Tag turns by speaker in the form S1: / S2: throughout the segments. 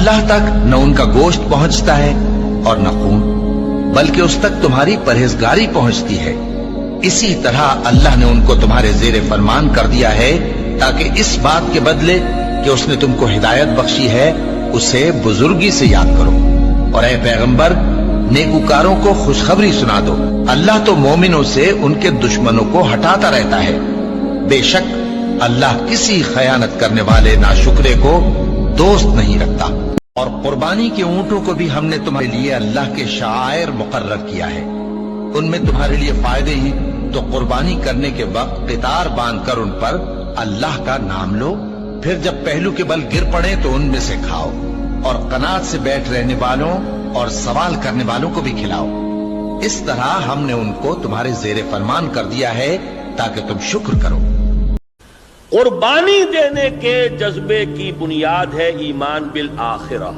S1: अल्लाह तक न उनका गोश्त पहुंचता है और न खून, बल्कि उस तक तुम्हारी परहेजगारी पहुंचती है। इसी तरह अल्लाह ने उनको तुम्हारे जेरे फरमान कर दिया है, ताकि इस बात के बदले कि उसने तुमको हिदायत बख्शी है, उसे बुजुर्गी से याद करो। और ऐ पैगंबर, नेकूकारों को खुशखबरी सुना दो, अल्लाह तो मोमिनों से उनके दुश्मनों को हटाता रहता है। बेशक अल्लाह किसी खयानत करने वाले नाशुक्रे को दोस्त नहीं रखता। और कुर्बानी के ऊंटों को भी हमने तुम्हारे लिए अल्लाह के शायर मुकर्रर किया है, उनमें तुम्हारे लिए फायदे ही। तो कुर्बानी करने के वक्त कितार बांध कर उन पर अल्लाह का नाम लो, फिर जब पहलू के बल गिर पड़े तो उनमें से खाओ, और कनात से बैठ रहने वालों और सवाल करने वालों को भी खिलाओ। इस तरह हमने उनको तुम्हारे जेरे फरमान कर दिया है, ताकि तुम शुक्र करो।
S2: कुर्बानी देने के जज्बे की बुनियाद है ईमान बिल आखिरा।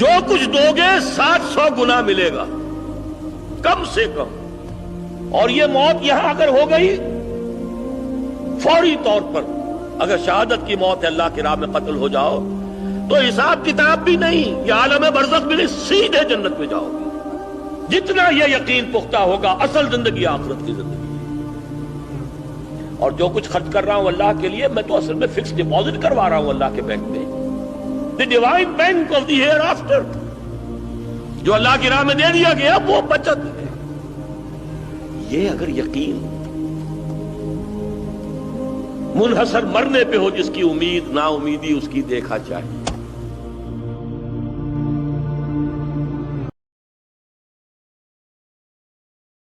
S2: जो कुछ दोगे 700 गुना मिलेगा कम से कम। और ये मौत यहां अगर हो गई फौरी तौर पर, अगर शहादत की मौत है, अल्लाह की राह में कत्ल हो जाओ, तो हिसाब किताब भी नहीं, ये आलम बरज़ख भी नहीं, सीधे जन्नत में जाओगे। जितना ये यकीन पुख्ता होगा, असल जिंदगी आखिरत की जिंदगी। और जो कुछ खर्च कर रहा हूं अल्लाह के लिए, मैं तो असल में फिक्स डिपॉजिट करवा रहा हूं अल्लाह के बैंक में, the divine bank of the here after. जो अल्लाह की राह में दे दिया गया वो बचत है। ये अगर यकीन मुनहसर मरने पे हो, जिसकी उम्मीद ना उम्मीदी उसकी देखा चाहिए।